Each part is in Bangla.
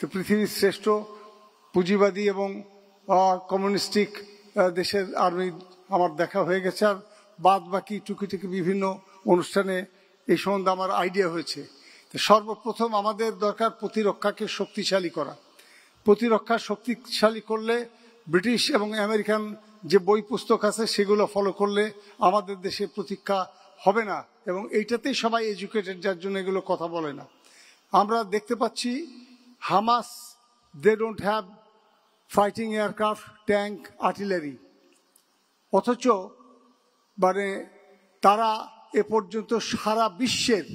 তো পৃথিবীর শ্রেষ্ঠ পুঁজিবাদী এবং কমিউনিস্টিক দেশের আর্মি আমার দেখা হয়ে গেছে, আর বাদ বাকি টুকিটুকি বিভিন্ন অনুষ্ঠানে এই সম্বন্ধে আমার আইডিয়া হয়েছে। তো সর্বপ্রথম আমাদের দরকার প্রতিরক্ষাকে শক্তিশালী করা। প্রতিরক্ষা শক্তিশালী করলে ব্রিটিশ এবং আমেরিকান যে বই পুস্তক আছে সেগুলো ফলো করলে আমাদের দেশে প্রতিরক্ষা হবে না, এবং এইটাতেই সবাই এডুকেটেড, যার জন্য এগুলো কথা বলে না। আমরা দেখতে পাচ্ছি Hamas, they don't have fighting aircraft, tank, artillery, অথচ মানে তারা এ পর্যন্ত সারা বিশ্বের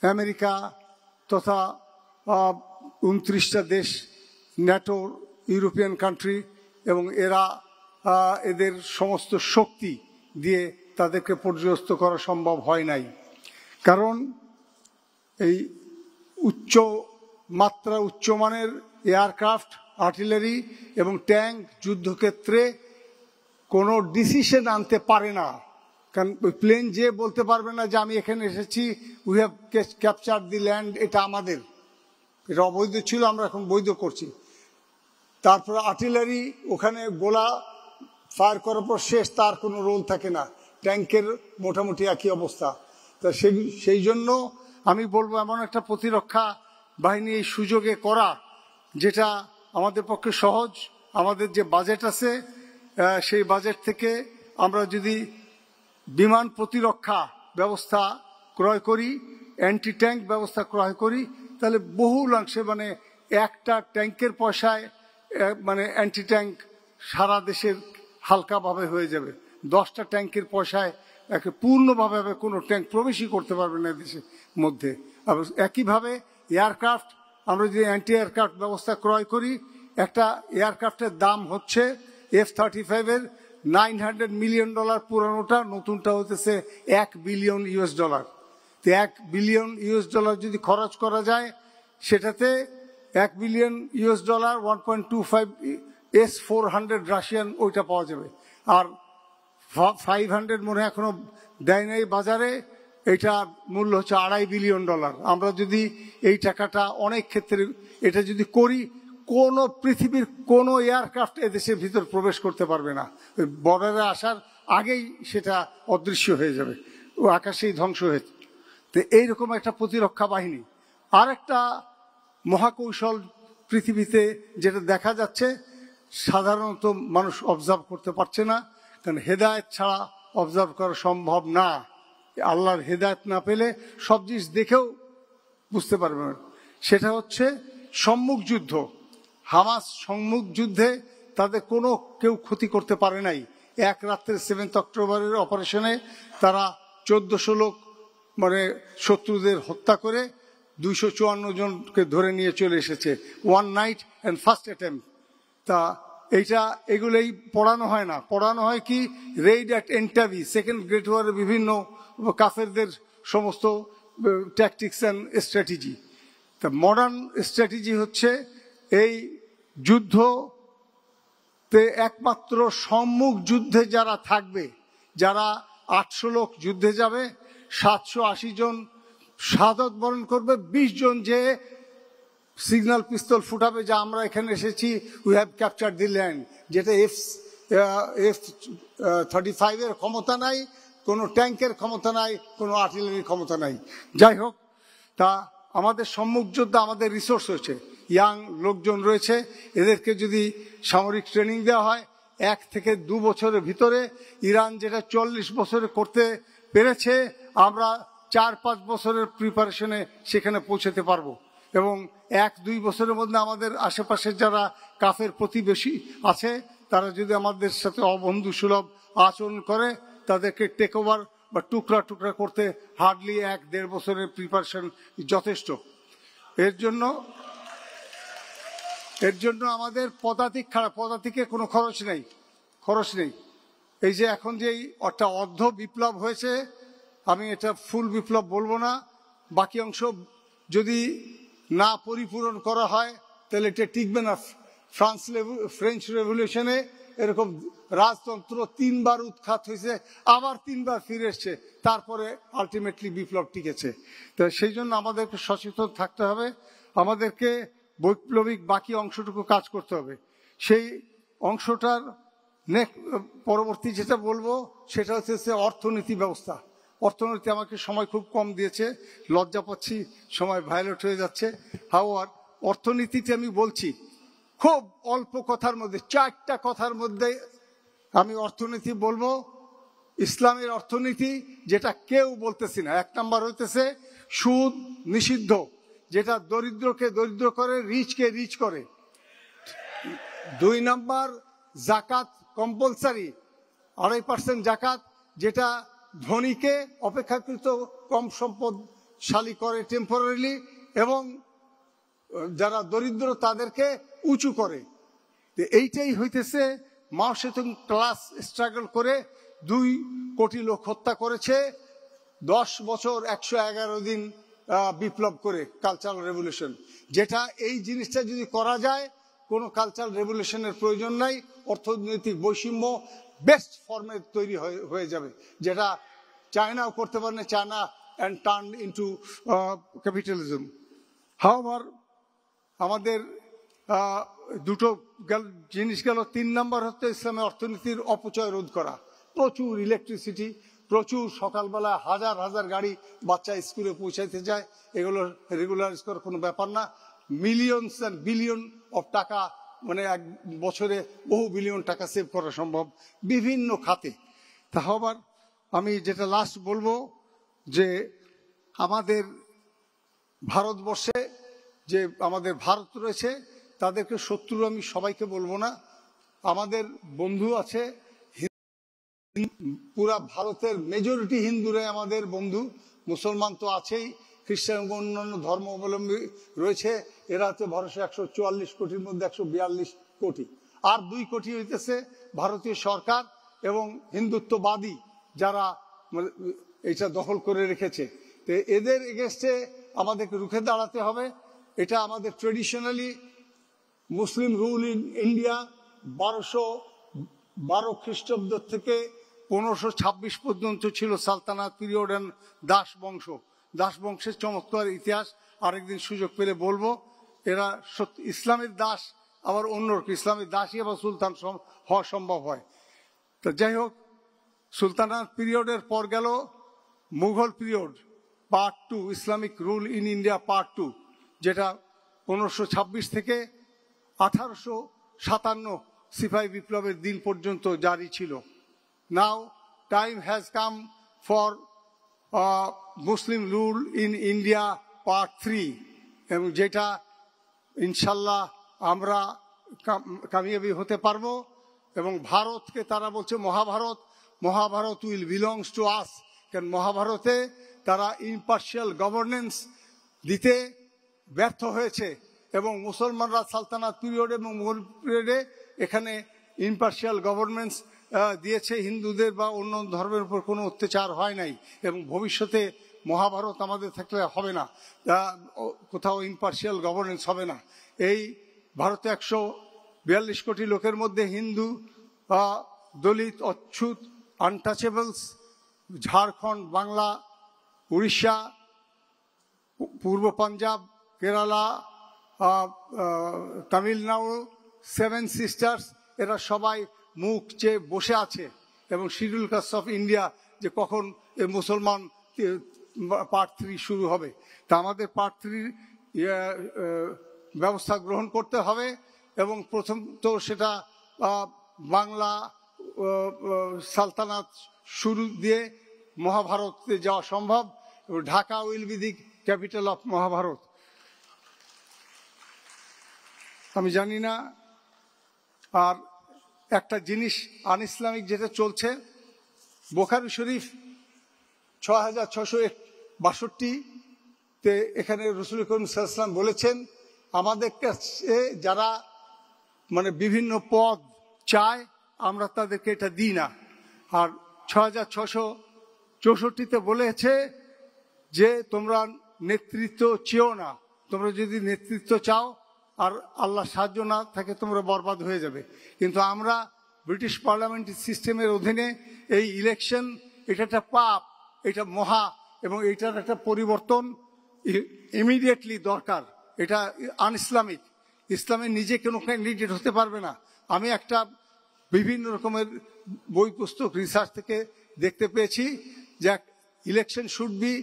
আমেরিকা তথা 29টা দেশ, ন্যাটো, ইউরোপিয়ান কান্ট্রি, এবং এরা এদের সমস্ত শক্তি দিয়ে তাদেরকে পর্যস্ত করা সম্ভব হয় নাই। কারণ এই উচ্চমানের এয়ারক্রাফট, আর্টিলারি এবং ট্যাঙ্ক যুদ্ধক্ষেত্রে কোনো ডিসিশন আনতে পারে না। কারণ ওই প্লেন যে বলতে পারবে না যে আমি এখানে এসেছি, we have capture the land, এটা আমাদের, এটা অবৈধ ছিল, আমরা এখন বৈধ করছি। তারপরে আর্টিলারি, ওখানে গোলা ফায়ার করার পর শেষ, তার কোনো রোল থাকে না। ট্যাঙ্কের মোটামুটি একই অবস্থা। তা সেই জন্য আমি বলবো এমন একটা প্রতিরক্ষা বাহিনী এই সুযোগে করা যেটা আমাদের পক্ষে সহজ। আমাদের যে বাজেট আছে সেই বাজেট থেকে আমরা যদি বিমান প্রতিরক্ষা ব্যবস্থা ক্রয় করি, অ্যান্টি ট্যাঙ্ক ব্যবস্থা ক্রয় করি, তাহলে বহুলাংশে মানে একটা ট্যাঙ্কের পয়সায় মানে অ্যান্টি ট্যাঙ্ক সারা দেশের হালকাভাবে হয়ে যাবে। 10টা ট্যাঙ্কের পয়সায় পূর্ণভাবে কোনো ট্যাঙ্ক প্রবেশই করতে পারবে না দেশের মধ্যে। আর একইভাবে এয়ারক্রাফট, আমরা যদি অ্যান্টি এয়ারক্রাফট ব্যবস্থা ক্রয় করি, একটা এয়ারক্রাফটের দাম হচ্ছে F-35-এর $900 মিলিয়ন, পুরানোটা, নতুনটা হতেছে $1 বিলিয়ন। তো $1 বিলিয়ন যদি খরচ করা যায়, সেটাতে $1 বিলিয়ন 1.25 S-400 রাশিয়ান ওইটা পাওয়া যাবে। আর 500 মনে হয় এখনো দেয় নাই বাজারে, এটা মূল্য হচ্ছে $2.5 বিলিয়ন। আমরা যদি এই টাকাটা অনেক ক্ষেত্রে এটা যদি করি, কোনো পৃথিবীর কোনো এয়ারক্রাফট এদেশের ভিতর প্রবেশ করতে পারবে না। বর্ডারে আসার আগেই সেটা অদৃশ্য হয়ে যাবে, ও আকাশেই ধ্বংস হয়ে। তো এইরকম একটা প্রতিরক্ষা বাহিনী। আর একটা মহাকৌশল পৃথিবীতে যেটা দেখা যাচ্ছে, সাধারণত মানুষ অবজার্ভ করতে পারছে না, কারণ হেদায়েত ছাড়া অবজার্ভ করা সম্ভব না। আল্লাহর হেদায়েত না পেলে সব জিনিস দেখেও বুঝতে পারবে না। সেটা হচ্ছে সম্মুখ যুদ্ধ। হামাস সম্মুখ যুদ্ধে তাদের কোনো কেউ ক্ষতি করতে পারে নাই। এক রাত্রে 7 অক্টোবরের অপারেশনে তারা 1400 লোক মানে শত্রুদের হত্যা করে 254 জনকে ধরে নিয়ে চলে এসেছে। 1 নাইট অ্যান্ড ফার্স্ট অ্যাটেম্প। তা এগুলোই পড়ানো হয় না, পড়ানো হয় কি রেইড অ্যাট এন্টাভি, সেকেন্ড গ্রেট ওয়ারের বিভিন্ন কাফেরদের সমস্ত ট্যাকটিক্স অ্যান্ড স্ট্র্যাটেজি। তা মডার্ন স্ট্র্যাটেজি হচ্ছে এই যুদ্ধতে একমাত্র সম্মুখ যুদ্ধে যারা থাকবে, যারা 800 লোক যুদ্ধে যাবে, 780 জন শাহাদাত বরণ করবে, 20 জন যে সিগন্যাল পিস্তল ফুটাবে যে আমরা এখানে এসেছি, we have capture the land, যেটা F-35-এর ক্ষমতা নাই, কোনো ট্যাঙ্কের ক্ষমতা নাই, কোনো আর্টিলারির ক্ষমতা নাই। যাই হোক, তা আমাদের সম্মুখ যোদ্ধা, আমাদের রিসোর্স হয়েছে, ইয়াং লোকজন রয়েছে, এদেরকে যদি সামরিক ট্রেনিং দেওয়া হয়, 1 থেকে 2 বছরের ভিতরে ইরান যেটা 40 বছরে করতে পেরেছে, আমরা 4-5 বছরের প্রিপারেশনে সেখানে পৌঁছতে পারবো। এবং 1-2 বছরের মধ্যে আমাদের আশেপাশে যারা কাফের প্রতিবেশী আছে, তারা যদি আমাদের সাথে অবন্ধু সুলভ আচরণ করে, তাদেরকে টেক ওভার বা টুকরা টুকরা করতে হার্ডলি 1-1.5 বছরের প্রিপারেশন যথেষ্ট। এর জন্য আমাদের পদাতিকে কোনো খরচ নেই। এই যে এখন যে একটা অর্ধ বিপ্লব হয়েছে, আমি এটা ফুল বিপ্লব বলবো না, বাকি অংশ যদি না পরিপূরণ করা হয় তাহলে এটা টিকবে না। ফ্রেঞ্চ রেভলিউশনে এরকম রাজতন্ত্র 3 বার উৎখাত হয়েছে, আবার 3 বার ফিরে এসছে, তারপরে আলটিমেটলি বিপ্লব টিকেছে। তো সেই জন্য আমাদেরকে সচেতন থাকতে হবে। আমাদেরকে বৈপ্লবিক বাকি অংশটুকু কাজ করতে হবে। সেই অংশটার পরবর্তী যেটা বলবো সেটা হচ্ছে অর্থনীতি ব্যবস্থা। অর্থনীতি আমাকে সময় খুব কম দিয়েছে, লজ্জা পাচ্ছি, সময় ভায়োলেট হয়ে যাচ্ছে। হাওয়ার অর্থনীতিতে আমি বলছি খুব অল্প কথার মধ্যে, 4টা কথার মধ্যে আমি অর্থনীতি বলবো। ইসলামের অর্থনীতি যেটা কেউ বলতেছি না। 1 নাম্বার হইতেছে সুদ নিষিদ্ধ, যেটা দরিদ্রকে দরিদ্র করে, রিচকে রিচ করে। 2 নাম্বার জাকাত কম্পালসারি, 2.5% জাকাত, যেটা ধনীকে অপেক্ষাকৃত কম সম্পদশালী করে টেম্পোরারিলি, এবং যারা দরিদ্র তাদেরকে উঁচু করে। এইটাই হইতেছে মাও সেতুং ক্লাস স্ট্রাগল করে 2 কোটি লোক হত্যা করেছে, 10 বছর 111 দিন বিপ্লব করে, কালচারাল রেভলিউশন। যেটা এই জিনিসটা যদি করা যায়, কোনো কালচারাল রেভলিউশনের প্রয়োজন নাই, অর্থনৈতিক বৈষম্য বেস্ট ফর্মে তৈরি হয়ে যাবে, যেটা চায়নাও করতে পারে না, China and turn into capitalism. হাওয়ার আমাদের দুটো জিনিস গেল। 3 নাম্বার হচ্ছে ইসলামের অর্থনীতির অপচয় রোধ করা। প্রচুর ইলেকট্রিসিটি, প্রচুর সকালবেলা হাজার হাজার গাড়ি বাচ্চা স্কুলে পৌঁছাইতে যায়, এগুলো রেগুলারাইজ করার কোনো ব্যাপার না। মিলিয়নস অ্যান্ড বিলিয়ন অফ টাকা, মানে 1 বছরে বহু বিলিয়ন টাকা সেভ করা সম্ভব বিভিন্ন খাতে। তা হবার আমি যেটা লাস্ট বলবো, যে আমাদের ভারতবর্ষে যে আমাদের ভারত রয়েছে, তাদেরকে শত্রু আমি সবাইকে বলবো না। আমাদের বন্ধু আছে, পুরা ভারতের মেজরিটি হিন্দুরাই আমাদের বন্ধু, মুসলমান তো আছেই, খ্রিস্টান অন্যান্য ধর্মাবলম্বী রয়েছে, এরা হচ্ছে ভরসা 144 কোটির মধ্যে 142 কোটি। আর 2 কোটি হইতেছে ভারতীয় সরকার এবং হিন্দুত্ববাদী যারা এটা দখল করে রেখেছে। তো এদের এগেনস্টে আমাদেরকে রুখে দাঁড়াতে হবে। এটা আমাদের traditionally Muslim rule in India 1212 খ্রিস্টাব্দ থেকে 1526 পর্যন্ত ছিল সালতানাত পিরিয়ড এন্ড দাস বংশ। দাস বংশের চমৎকার ইতিহাস আরেকদিন সুযোগ পেলে বলবো। এরা ইসলামের দাস, আবার অন্যরকম ইসলামের দাসই আবার সুলতান হওয়া সম্ভব হয়। তো যাই হোক, সুলতানাত পিরিয়ডের পর গেল Mughal period part 2, Islamic rule in India part 2, যেটা 1526 থেকে 1857 সিপাহী বিপ্লবের দিন পর্যন্ত জারি ছিল। Now time has come for Muslim rule in India part 3, এবং যেটা ইনশাল্লাহ আমরা কামিয়াবি হতে পারবো। এবং ভারতকে তারা বলছে Mahabharat, Mahabharat will belongs to us, কারণ মহাভারতে তারা ইম্পার্শিয়াল গভর্নেন্স দিতে ব্যর্থ হয়েছে, এবং মুসলমানরা সালতানাত পিরিয়ড এবং মুঘল পিরিয়ডে এখানে ইম্পার্শিয়াল গভর্নেন্স দিয়েছে, হিন্দুদের বা অন্য ধর্মের উপর কোনো অত্যাচার হয় নাই, এবং ভবিষ্যতে মহাভারত আমাদের থাকলে হবে না, কোথাও ইম্পার্শিয়াল গভর্নেন্স হবে না। এই ভারতে 142 কোটি লোকের মধ্যে হিন্দু, দলিত, অচ্ছুত, আনটাচেবলস, ঝাড়খণ্ড, বাংলা, উড়িষ্যা, পূর্ব পাঞ্জাব, কেরালা, তামিলনাড়ু, 7 সিস্টার্স, এরা সবাই মুখ চেয়ে বসে আছে, এবং শিডিউল কাস্ট অফ ইন্ডিয়া যে কখন মুসলমান পার্ট 3 শুরু হবে। তা আমাদের পার্ট 3 ব্যবস্থা গ্রহণ করতে হবে, এবং প্রথম তো সেটা বাংলা সালতানাত শুরু দিয়ে মহাভারতে যাওয়া সম্ভব। Dhaka will be the capital of Mahabharat. আমি জানি না। আর একটা জিনিস আন ইসলামিক যেটা চলছে, বুখারী শরীফ 6662-তে এখানে রাসূল করিম সাল্লাল্লাহু আলাইহি ওয়াসাল্লাম বলেছেন, আমাদের কাছে যারা মানে বিভিন্ন পদ চায় আমরা তাদেরকে এটা দিই না। আর 6664-তে বলেছে যে তোমরা নেতৃত্ব চেও না, তোমরা যদি নেতৃত্ব চাও আর আল্লাহ সাহায্য না থাকে তোমরা বরবাদ হয়ে যাবে। কিন্তু আমরা ব্রিটিশ পার্লামেন্টারি সিস্টেমের অধীনে এই ইলেকশন, এটা একটা পাপ, এটা মহা, এবং এটার একটা পরিবর্তন ইমিডিয়েটলি দরকার। এটা আন ইসলামিক। ইসলামে নিজে কোনো ক্যান্ডিডেট হতে পারবে না। আমি একটা বিভিন্ন রকমের বই পুস্তক রিসার্চ থেকে দেখতে পেয়েছি যে ইলেকশন শুড বি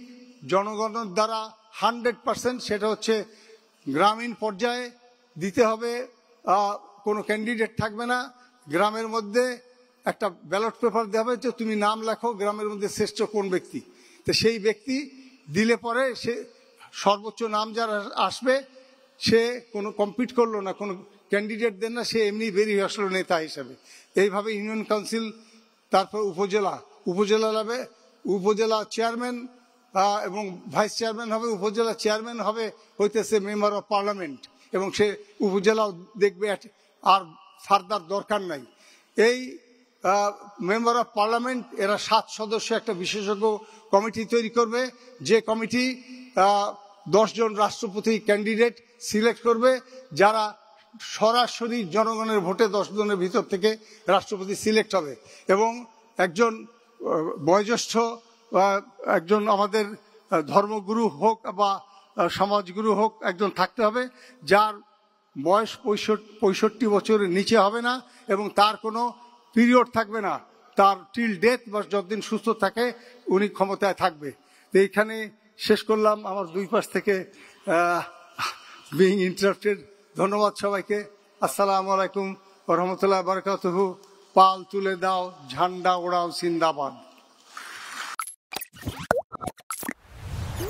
জনগণের দ্বারা 100%, সেটা হচ্ছে গ্রামীণ পর্যায়ে দিতে হবে, কোনো ক্যান্ডিডেট থাকবে না। গ্রামের মধ্যে একটা ব্যালট পেপার দেওয়া হবে যে তুমি নাম লেখো গ্রামের মধ্যে শ্রেষ্ঠ কোন ব্যক্তি, তো সেই ব্যক্তি দিলে পরে সে সর্বোচ্চ নাম যারা আসবে সে কোনো কম্পিট করলো না, কোনো ক্যান্ডিডেট দেন না, সে এমনি বেরিয়ে আসলো নেতা হিসাবে। এইভাবে ইউনিয়ন কাউন্সিল, তারপর উপজেলা চেয়ারম্যান এবং ভাইস চেয়ারম্যান হবে, উপজেলা চেয়ারম্যান হবে হইতেছে মেম্বার অফ পার্লামেন্ট, এবং সে উপজেলাও দেখবে, আর ফার্দার দরকার নাই। এই মেম্বার অফ পার্লামেন্ট এরা 7 সদস্য একটা বিশেষজ্ঞ কমিটি তৈরি করবে, যে কমিটি 10 জন রাষ্ট্রপতি ক্যান্ডিডেট সিলেক্ট করবে, যারা সরাসরি জনগণের ভোটে 10 জনের ভিতর থেকে রাষ্ট্রপতি সিলেক্ট হবে। এবং একজন বয়োজ্যেষ্ঠ একজন আমাদের ধর্মগুরু হোক বা সমাজগুরু হোক একজন থাকতে হবে, যার বয়স 65 বছরের নিচে হবে না, এবং তার কোনো পিরিয়ড থাকবে না, তার টিল ডেথ বা যতদিন সুস্থ থাকে উনি ক্ষমতায় থাকবে। তো এইখানে শেষ করলাম আমার দুই পাশ থেকে বিং ইন্টারাপ্টেড। ধন্যবাদ সবাইকে। আসসালামু আলাইকুম ওয়া রাহমাতুল্লাহি ওয়া বারাকাতুহু। পাল তুলে দাও, ঝান্ডা ওড়াও, জিন্দাবাদ।